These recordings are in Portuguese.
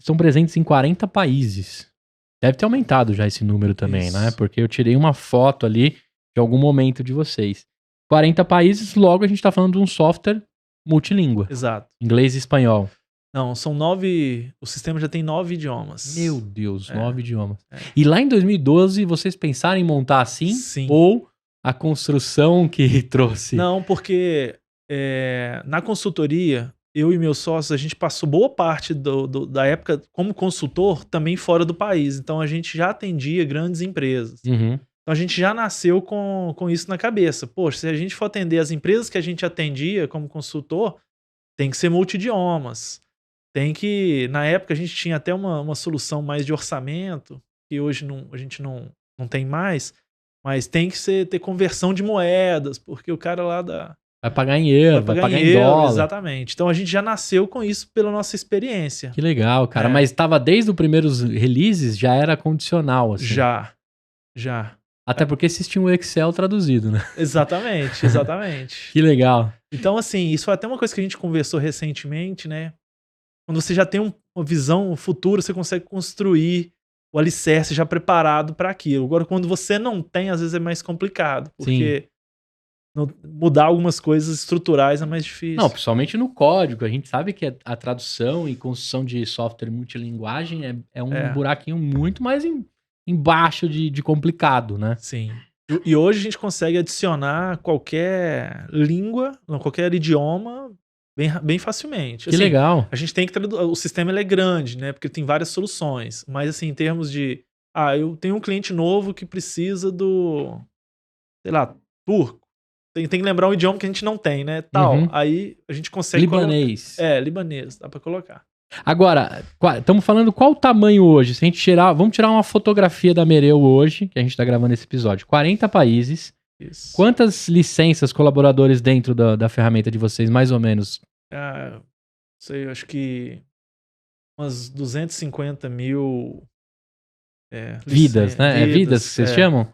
estão presentes em 40 países. Deve ter aumentado já esse número também, Isso. né? Porque eu tirei uma foto ali de algum momento de vocês. 40 países, logo a gente tá falando de um software multilíngua. Exato. Inglês e espanhol. Não, são 9... O sistema já tem 9 idiomas. Meu Deus, 9 idiomas. É. E lá em 2012, vocês pensaram em montar assim? Sim. Ou a construção que trouxe? Não, porque na consultoria, eu e meus sócios, a gente passou boa parte da época como consultor também fora do país. Então a gente já atendia grandes empresas. Uhum. Então a gente já nasceu com isso na cabeça. Poxa, se a gente for atender as empresas que a gente atendia como consultor, tem que ser multidiomas. Tem que... Na época a gente tinha até uma solução mais de orçamento, que hoje a gente não tem mais, mas tem que ter conversão de moedas, porque o cara lá vai pagar em euro, vai pagar em dólar. Exatamente. Então a gente já nasceu com isso pela nossa experiência. Que legal, cara. Mas estava desde os primeiros releases, já era condicional, assim. Já. Até porque vocês tinham o Excel traduzido, né? Exatamente. Que legal. Então, assim, isso foi até uma coisa que a gente conversou recentemente, né? Quando você já tem uma visão futura, você consegue construir o alicerce já preparado para aquilo. Agora, quando você não tem, às vezes é mais complicado, porque mudar algumas coisas estruturais é mais difícil. Não, principalmente no código. A gente sabe que a tradução e construção de software multilinguagem é um buraquinho muito mais embaixo de complicado, né? Sim. E hoje a gente consegue adicionar qualquer língua, qualquer idioma bem facilmente. Que assim, legal. A gente tem que o sistema ele é grande, né? Porque tem várias soluções. Mas assim, em termos de... eu tenho um cliente novo que precisa do... Sei lá, turco. Tem que lembrar um idioma que a gente não tem, né? Tal. Uhum. Aí a gente consegue... Libanês. Libanês. Dá pra colocar. Agora, estamos falando qual o tamanho hoje? Se a gente vamos tirar uma fotografia da Mereu hoje, que a gente tá gravando esse episódio. 40 países. Isso. Quantas licenças, colaboradores dentro da ferramenta de vocês, mais ou menos? Sei, eu acho que umas 250 mil vidas, né? Vidas que vocês chamam?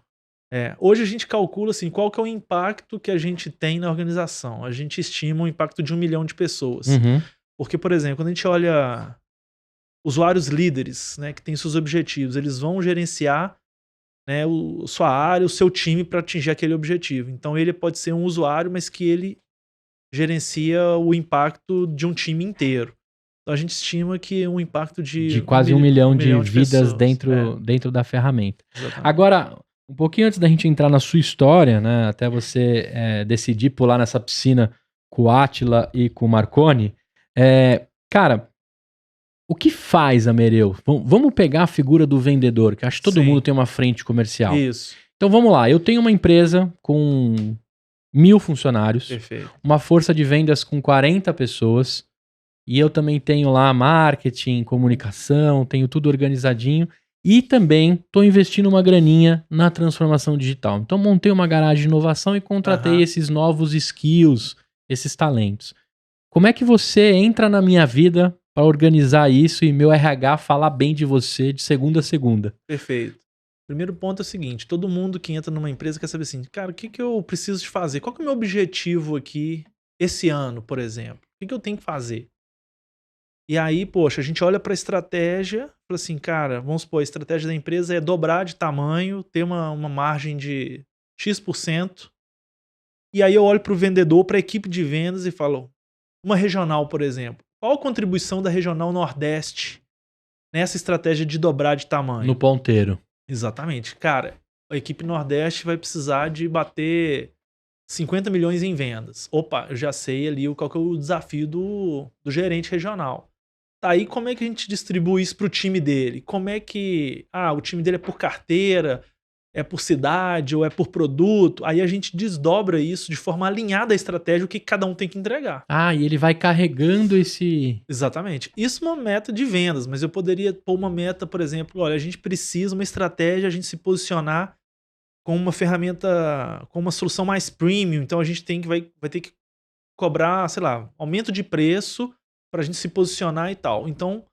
Hoje a gente calcula assim, qual que é o impacto que a gente tem na organização. A gente estima o impacto de 1 milhão de pessoas. Uhum. Porque, por exemplo, quando a gente olha usuários líderes, né, que têm seus objetivos, eles vão gerenciar, né, sua área, o seu time para atingir aquele objetivo. Então ele pode ser um usuário, mas que ele gerencia o impacto de um time inteiro. Então a gente estima que um impacto de quase 1 milhão de vidas pessoas, dentro da ferramenta. Exatamente. Agora, um pouquinho antes da gente entrar na sua história, né, até você decidir pular nessa piscina com o Átila e com o Marconi, cara, o que faz a Mereu? Vamos pegar a figura do vendedor, que acho que todo mundo tem uma frente comercial. Isso. Então vamos lá, eu tenho uma empresa com 1000 funcionários, Perfeito. uma força de vendas com 40 pessoas, e eu também tenho lá marketing, comunicação, tenho tudo organizadinho, e também estou investindo uma graninha na transformação digital. Então montei uma garagem de inovação e contratei esses novos skills, esses talentos. Como é que você entra na minha vida para organizar isso e meu RH falar bem de você de segunda a segunda? Perfeito. Primeiro ponto é o seguinte, todo mundo que entra numa empresa quer saber assim, cara, o que eu preciso de fazer? Qual que é o meu objetivo aqui esse ano, por exemplo? O que eu tenho que fazer? E aí, poxa, a gente olha para a estratégia, fala assim, cara, vamos supor, a estratégia da empresa é dobrar de tamanho, ter uma margem de X%. E aí eu olho para o vendedor, para a equipe de vendas e falo, uma regional, por exemplo, qual a contribuição da regional Nordeste nessa estratégia de dobrar de tamanho? No ponteiro. Exatamente. Cara, a equipe Nordeste vai precisar de bater 50 milhões em vendas. Opa, eu já sei ali qual que é o desafio do gerente regional. Tá, aí como é que a gente distribui isso pro time dele? Como é que... o time dele é por carteira, é por cidade ou é por produto? Aí a gente desdobra isso de forma alinhada à estratégia, o que cada um tem que entregar. E ele vai carregando esse... Exatamente. Isso é uma meta de vendas, mas eu poderia pôr uma meta, por exemplo, olha, a gente precisa uma estratégia, a gente se posicionar com uma ferramenta, com uma solução mais premium, então a gente vai ter que cobrar, sei lá, aumento de preço para a gente se posicionar e tal. Então,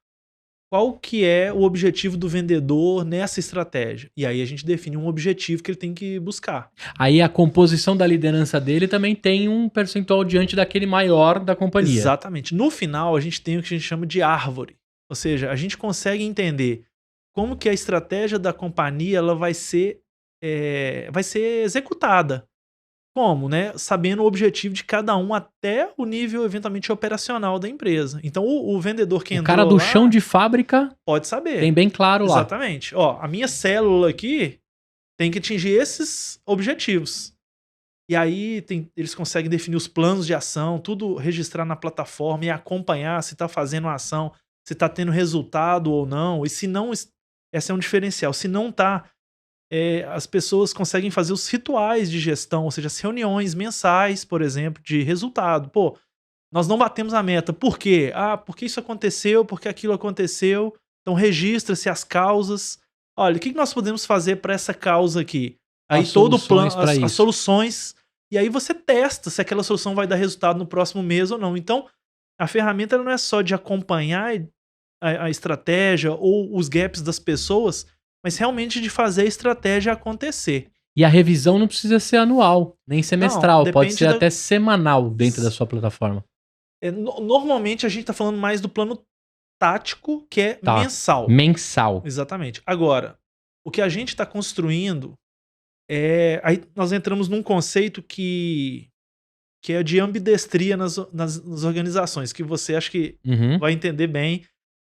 qual que é o objetivo do vendedor nessa estratégia? E aí a gente define um objetivo que ele tem que buscar. Aí a composição da liderança dele também tem um percentual diante daquele maior da companhia. Exatamente. No final, a gente tem o que a gente chama de árvore. Ou seja, a gente consegue entender como que a estratégia da companhia ela vai ser executada. Como, né? Sabendo o objetivo de cada um até o nível eventualmente operacional da empresa. Então o vendedor que O entrou cara do lá chão de fábrica pode saber. tem bem claro lá. Exatamente. Ó, a minha célula aqui tem que atingir esses objetivos. E aí eles conseguem definir os planos de ação, tudo registrar na plataforma e acompanhar se está fazendo a ação, se está tendo resultado ou não. E se não, esse é um diferencial. Se não está, as pessoas conseguem fazer os rituais de gestão, ou seja, as reuniões mensais, por exemplo, de resultado. Pô, nós não batemos a meta. Por quê? Ah, porque isso aconteceu, porque aquilo aconteceu. Então registra-se as causas. Olha, o que nós podemos fazer para essa causa aqui? Aí todo o plano, as soluções, e aí você testa se aquela solução vai dar resultado no próximo mês ou não. Então, a ferramenta não é só de acompanhar a estratégia ou os gaps das pessoas, mas realmente de fazer a estratégia acontecer. E a revisão não precisa ser anual, nem semestral, não, pode ser até semanal dentro da sua plataforma. Normalmente a gente está falando mais do plano tático, que é mensal. Mensal. Exatamente. Agora, o que a gente está construindo aí nós entramos num conceito que é de ambidestria nas organizações, que você acha que vai entender bem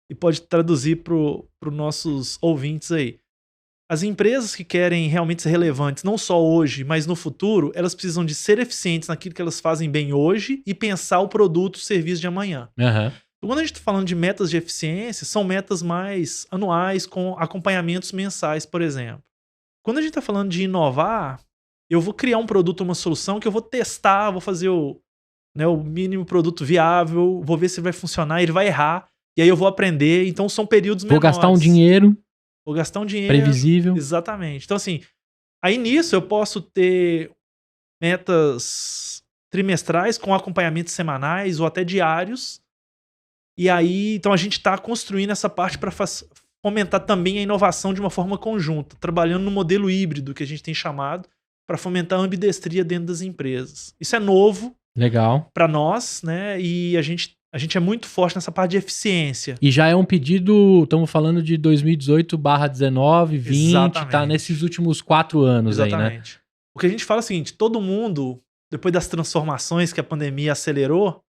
e pode traduzir para os nossos ouvintes aí. As empresas que querem realmente ser relevantes, não só hoje, mas no futuro, elas precisam de ser eficientes naquilo que elas fazem bem hoje e pensar o produto, o serviço de amanhã. Uhum. Quando a gente está falando de metas de eficiência, são metas mais anuais, com acompanhamentos mensais, por exemplo. Quando a gente está falando de inovar, eu vou criar um produto, uma solução que eu vou testar, vou fazer o mínimo produto viável, vou ver se vai funcionar, ele vai errar, e aí eu vou aprender. Então são períodos menores. Vou gastar um dinheiro. Vou gastar um dinheiro. Previsível. Exatamente. Então assim, aí nisso eu posso ter metas trimestrais com acompanhamentos semanais ou até diários. E aí, então a gente está construindo essa parte para fomentar também a inovação de uma forma conjunta, trabalhando no modelo híbrido que a gente tem chamado, para fomentar a ambidestria dentro das empresas. Isso é novo. Legal. Para nós, né? E a gente é muito forte nessa parte de eficiência. E já é um pedido, estamos falando de 2018/19, 20, Exatamente. Tá nesses últimos 4 anos. Exatamente. Aí, né? O que a gente fala é o seguinte, todo mundo, depois das transformações que a pandemia acelerou,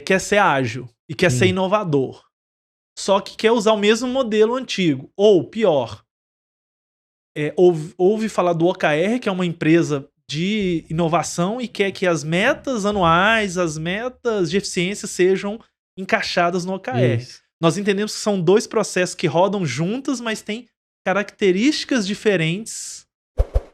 quer ser ágil e quer ser inovador. Só que quer usar o mesmo modelo antigo. Ou, pior, ouve falar do OKR, que é uma empresa de inovação e quer que as metas anuais, as metas de eficiência sejam encaixadas no OKR. Isso. Nós entendemos que são 2 processos que rodam juntas, mas têm características diferentes.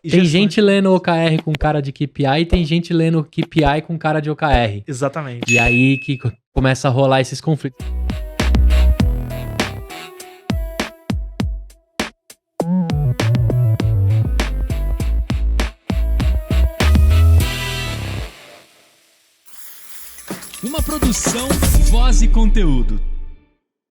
Tem gente lendo OKR com cara de KPI e tem gente lendo KPI com cara de OKR. Exatamente. E aí que começa a rolar esses conflitos. Uma produção, voz e conteúdo.